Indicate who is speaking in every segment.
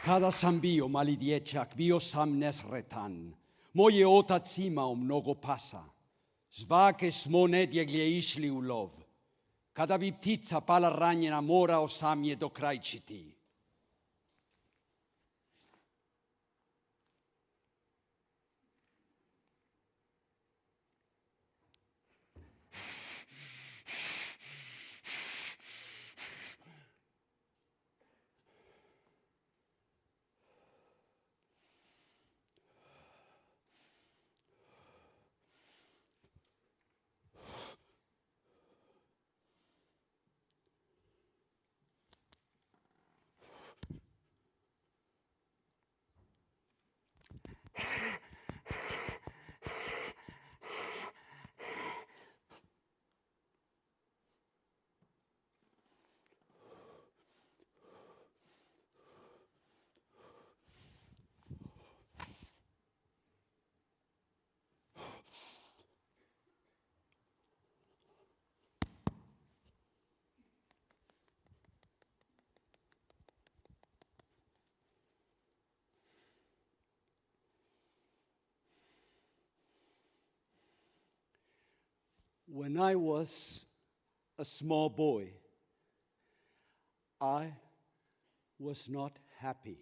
Speaker 1: Kada sam bio mali dječak, bio sam nesretan. Moje otac imao mnogo pasa. Svake smo nedjelje išli u lov. Kada bi ptica pala ranjena, morao sam je dokrajčiti. When I was a small boy, I was not happy.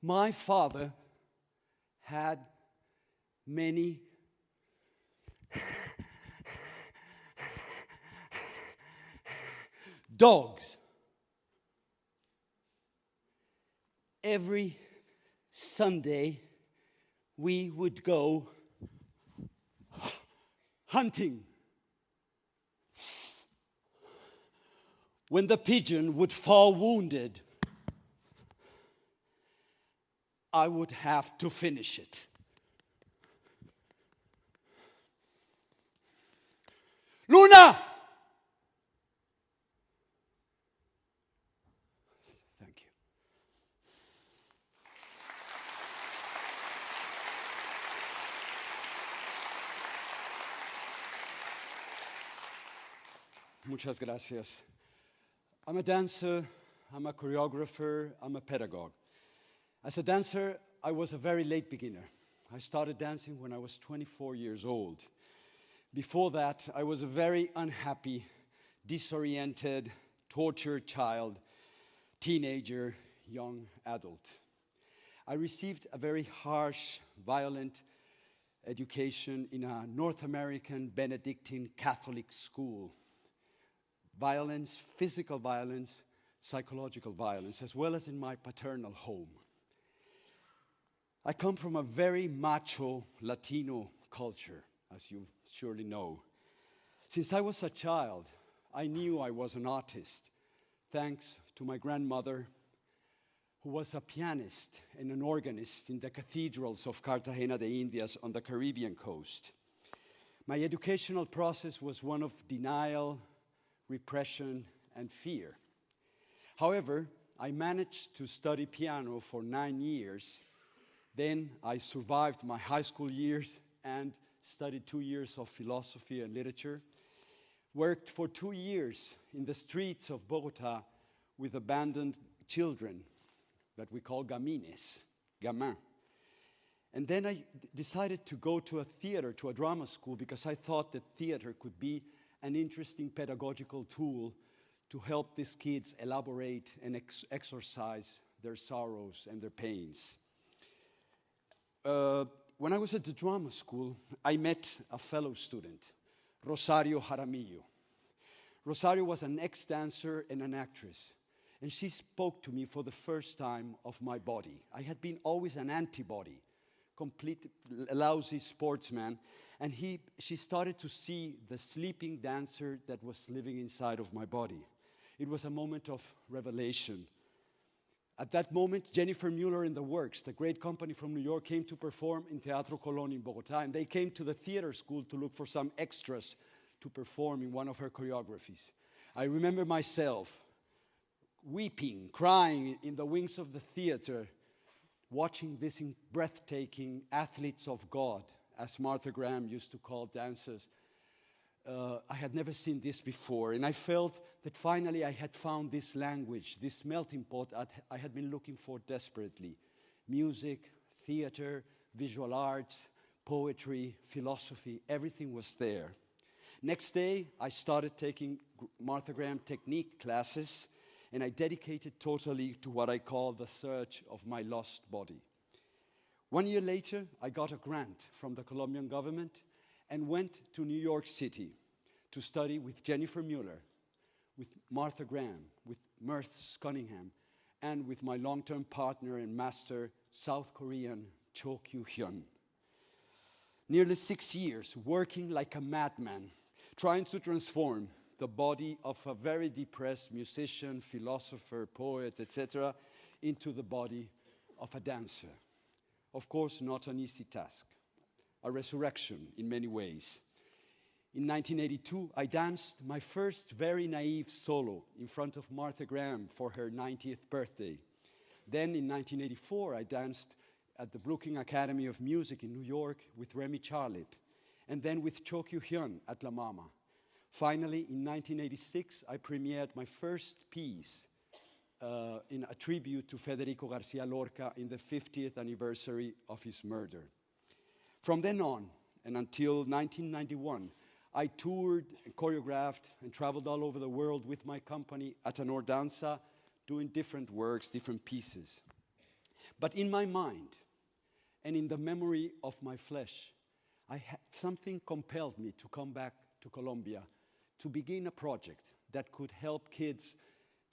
Speaker 1: My father had many dogs. Every Sunday, we would go hunting. When the pigeon would fall wounded, I would have to finish it. Luna! Thank you. Muchas gracias. I'm a dancer, I'm a choreographer, I'm a pedagogue. As a dancer, I was a very late beginner. I started dancing when I was 24 years old. Before that, I was a very unhappy, disoriented, tortured child, teenager, young adult. I received a very harsh, violent education in a North American Benedictine Catholic school. Violence, physical violence, psychological violence, as well as in my paternal home. I come from a very macho Latino culture, as you surely know. Since I was a child, I knew I was an artist, thanks to my grandmother, who was a pianist and an organist in the cathedrals of Cartagena de Indias on the Caribbean coast. My educational process was one of denial, repression, and fear. However, I managed to study piano for 9 years. Then I survived my high school years and studied 2 years of philosophy and literature. Worked for 2 years in the streets of Bogota with abandoned children that we call gamines, gamins. And then I decided to go to a theater, to a drama school, because I thought that theater could be an interesting pedagogical tool to help these kids elaborate and exorcise their sorrows and their pains. When I was at the drama school, I met a fellow student, Rosario Jaramillo. Rosario was an ex-dancer and an actress, and she spoke to me for the first time of my body. I had been always an antibody, complete lousy sportsman, and she started to see the sleeping dancer that was living inside of my body. It was a moment of revelation. At that moment, Jennifer Mueller and the Works, the great company from New York, came to perform in Teatro Colón in Bogota, and they came to the theater school to look for some extras to perform in one of her choreographies. I remember myself weeping, crying in the wings of the theater, watching these breathtaking athletes of God, as Martha Graham used to call dancers, I had never seen this before, and I felt that finally I had found this language, this melting pot I had been looking for desperately. Music, theater, visual arts, poetry, philosophy, everything was there. Next day, I started taking Martha Graham technique classes, and I dedicated totally to what I call the search of my lost body. 1 year later, I got a grant from the Colombian government and went to New York City to study with Jennifer Mueller, with Martha Graham, with Merce Cunningham, and with my long-term partner and master, South Korean Cho Kyu-hyun. Nearly 6 years working like a madman, trying to transform the body of a very depressed musician, philosopher, poet, etc., into the body of a dancer. Of course, not an easy task. A resurrection in many ways. In 1982, I danced my first very naive solo in front of Martha Graham for her 90th birthday. Then in 1984, I danced at the Brookings Academy of Music in New York with Remy Charlip, and then with Cho Kyu-hyun at La Mama. Finally, in 1986, I premiered my first piece in a tribute to Federico Garcia Lorca in the 50th anniversary of his murder. From then on, and until 1991, I toured and choreographed and traveled all over the world with my company, Atenor Danza, doing different works, different pieces. But in my mind, and in the memory of my flesh, something compelled me to come back to Colombia to begin a project that could help kids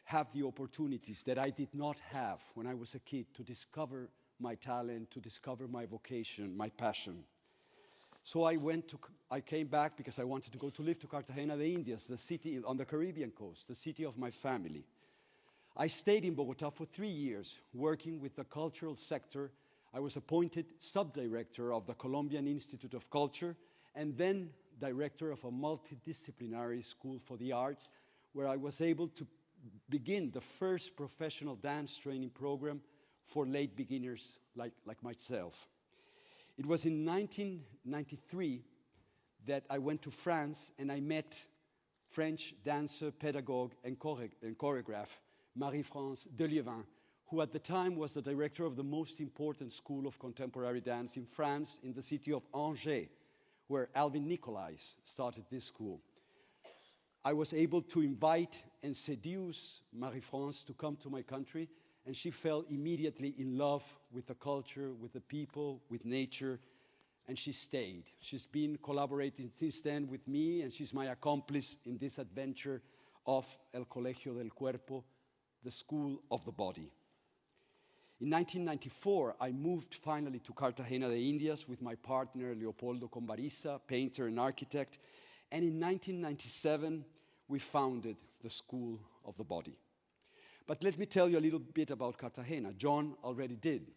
Speaker 1: have the opportunities that I did not have when I was a kid to discover my talent, to discover my vocation, my passion. So I came back because I wanted to go to live to Cartagena de Indias, the city on the Caribbean coast, the city of my family. I stayed in Bogota for 3 years, working with the cultural sector. I was appointed sub-director of the Colombian Institute of Culture, and then director of a multidisciplinary school for the arts, where I was able to begin the first professional dance training program for late beginners like myself. It was in 1993 that I went to France and I met French dancer, pedagogue, and choreographer Marie-France Delievin, who at the time was the director of the most important school of contemporary dance in France, in the city of Angers, where Alvin Nicolais started this school. I was able to invite and seduce Marie-France to come to my country, and she fell immediately in love with the culture, with the people, with nature, and she stayed. She's been collaborating since then with me, and she's my accomplice in this adventure of El Colegio del Cuerpo, the School of the Body. In 1994, I moved finally to Cartagena de Indias with my partner Leopoldo Combariza, painter and architect, and in 1997, we founded the School of the Body. But let me tell you a little bit about Cartagena. John already did.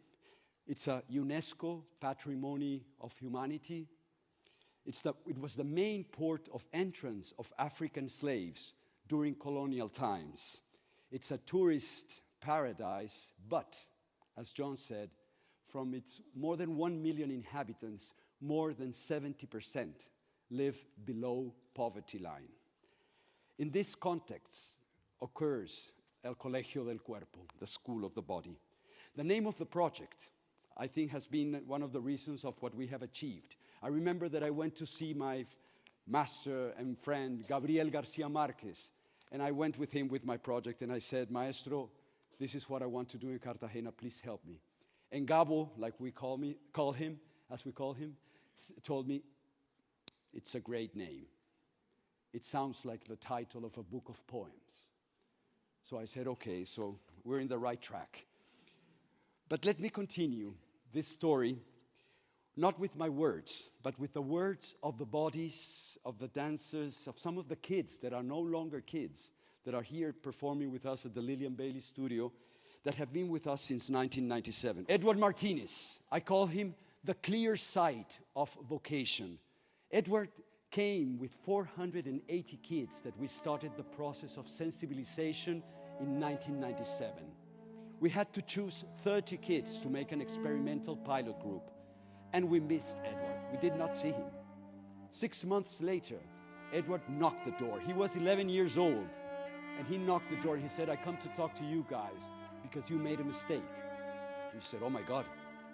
Speaker 1: It's a UNESCO Patrimony of Humanity. It was the main port of entrance of African slaves during colonial times. It's a tourist paradise, but, as John said, from its more than 1 million inhabitants, more than 70% live below poverty line. In this context occurs El Colegio del Cuerpo, the School of the Body. The name of the project, I think, has been one of the reasons of what we have achieved. I remember that I went to see my master and friend, Gabriel Garcia Marquez, and I went with him with my project, and I said, Maestro, this is what I want to do in Cartagena, please help me. And Gabo, like we call him, told me, it's a great name. It sounds like the title of a book of poems. So I said, okay, so we're in the right track. But let me continue this story, not with my words, but with the words of the bodies of the dancers, of some of the kids that are no longer kids, that are here performing with us at the Lillian Bailey Studio, that have been with us since 1997. Edward Martinez, I call him the clear sight of vocation. Edward came with 480 kids that we started the process of sensibilization in 1997. We had to choose 30 kids to make an experimental pilot group, and we missed Edward. We did not see him. 6 months later, Edward knocked the door. He was 11 years old, and he knocked the door. He said, I come to talk to you guys because you made a mistake. And he said, oh my God,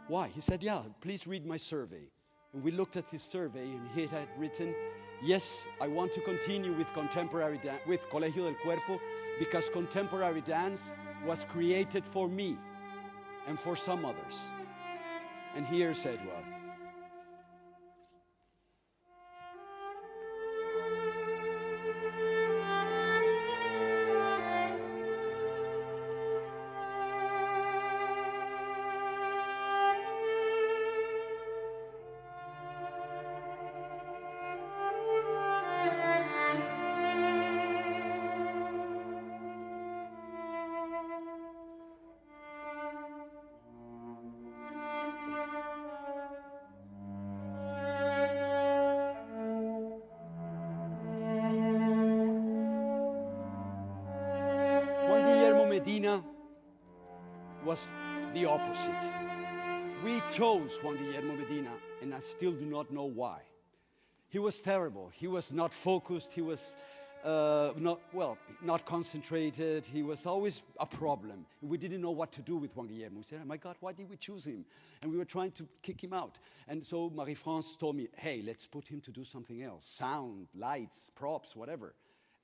Speaker 1: why? He said, yeah, please read my survey. And we looked at his survey, and he had written, yes, I want to continue with contemporary dance, with Colegio del Cuerpo, because contemporary dance was created for me and for some others. And here's Edward. Medina was the opposite. We chose Juan Guillermo Medina, and I still do not know why. He was terrible. He was not focused. He was not concentrated. He was always a problem. We didn't know what to do with Juan Guillermo. We said, oh my God, why did we choose him? And we were trying to kick him out. And so Marie-France told me, hey, let's put him to do something else. Sound, lights, props, whatever.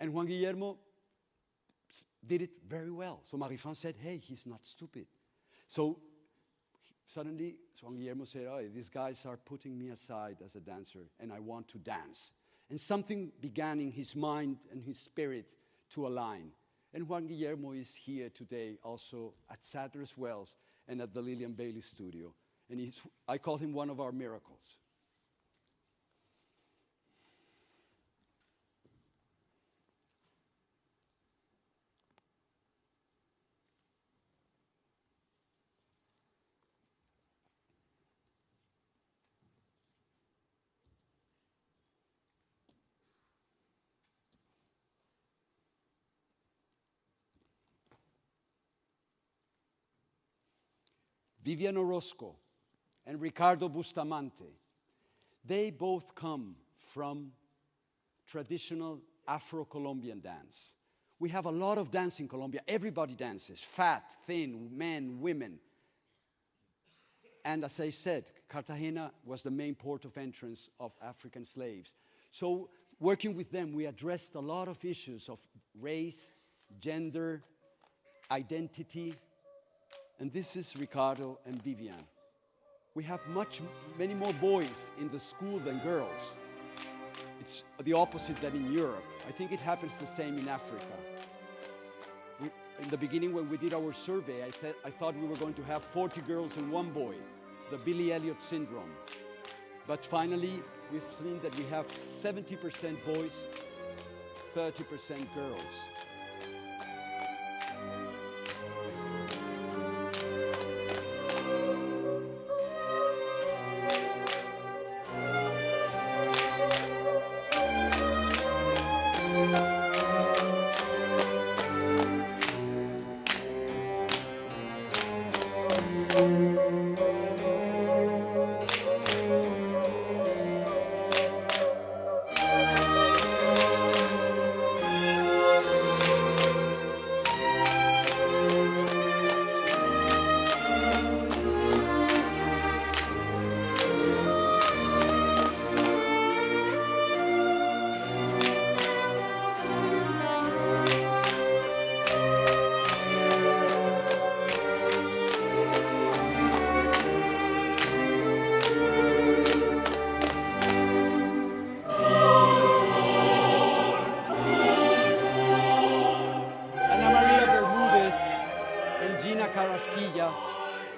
Speaker 1: And Juan Guillermo did it very well. So Marie-France said, hey, he's not stupid. So suddenly Juan Guillermo said, oh, these guys are putting me aside as a dancer, and I want to dance. And something began in his mind and his spirit to align. And Juan Guillermo is here today also at Sadler's Wells and at the Lillian Bailey Studio. And I call him one of our miracles. Vivian Orozco and Ricardo Bustamante, they both come from traditional Afro-Colombian dance. We have a lot of dance in Colombia. Everybody dances, fat, thin, men, women. And as I said, Cartagena was the main port of entrance of African slaves. So working with them, we addressed a lot of issues of race, gender, identity. And this is Ricardo and Vivian. We have many more boys in the school than girls. It's the opposite than in Europe. I think it happens the same in Africa. In the beginning, when we did our survey, I thought we were going to have 40 girls and 1 boy, the Billy Elliot syndrome. But finally, we've seen that we have 70% boys, 30% girls.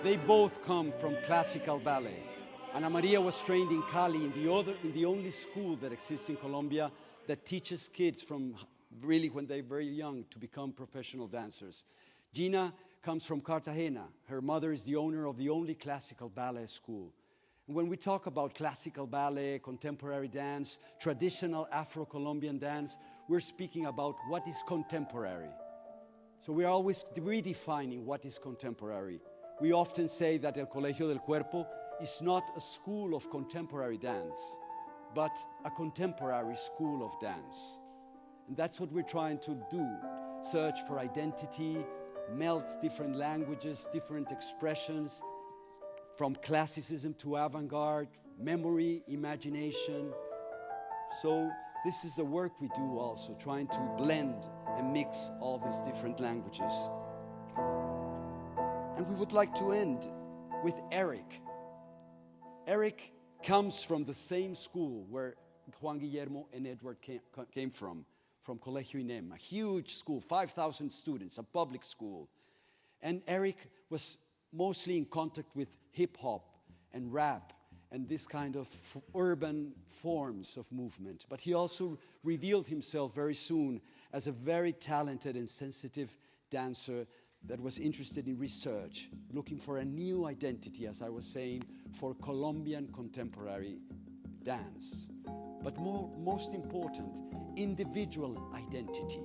Speaker 1: They both come from classical ballet. Ana Maria was trained in Cali, in the only school that exists in Colombia that teaches kids from really when they're very young to become professional dancers. Gina comes from Cartagena. Her mother is the owner of the only classical ballet school. And when we talk about classical ballet, contemporary dance, traditional Afro-Colombian dance, we're speaking about what is contemporary. So we're always redefining what is contemporary. We often say that El Colegio del Cuerpo is not a school of contemporary dance. but a contemporary school of dance. And that's what we're trying to do, search for identity, melt different languages, different expressions, from classicism to avant-garde, memory, imagination. So this is the work we do also, trying to blend and mix all these different languages. And we would like to end with Eric. Eric comes from the same school where Juan Guillermo and Edward came from Colegio INEM, a huge school, 5,000 students, a public school. And Eric was mostly in contact with hip-hop and rap and this kind of urban forms of movement. But he also revealed himself very soon as a very talented and sensitive dancer that was interested in research, looking for a new identity, as I was saying, for Colombian contemporary dance. But most important, individual identity,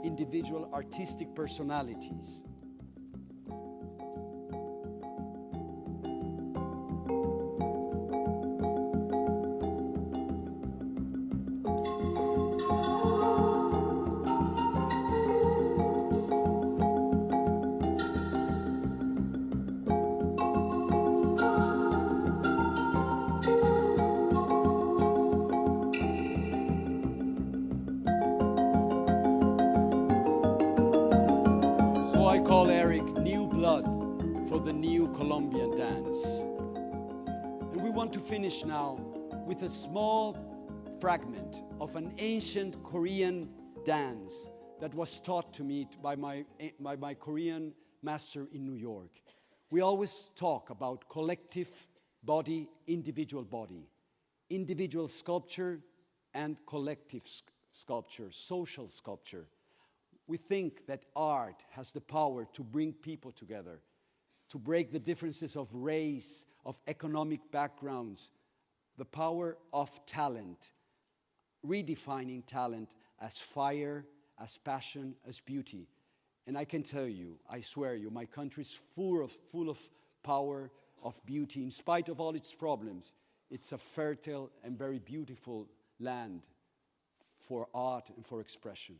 Speaker 1: individual artistic personalities. I call Eric new blood for the new Colombian dance. And we want to finish now with a small fragment of an ancient Korean dance that was taught to me by my Korean master in New York. We always talk about collective body, individual sculpture and collective sculpture, social sculpture. We think that art has the power to bring people together, to break the differences of race, of economic backgrounds, the power of talent, redefining talent as fire, as passion, as beauty. And I can tell you, I swear you, my country is full of power, of beauty. In spite of all its problems, it's a fertile and very beautiful land for art and for expression.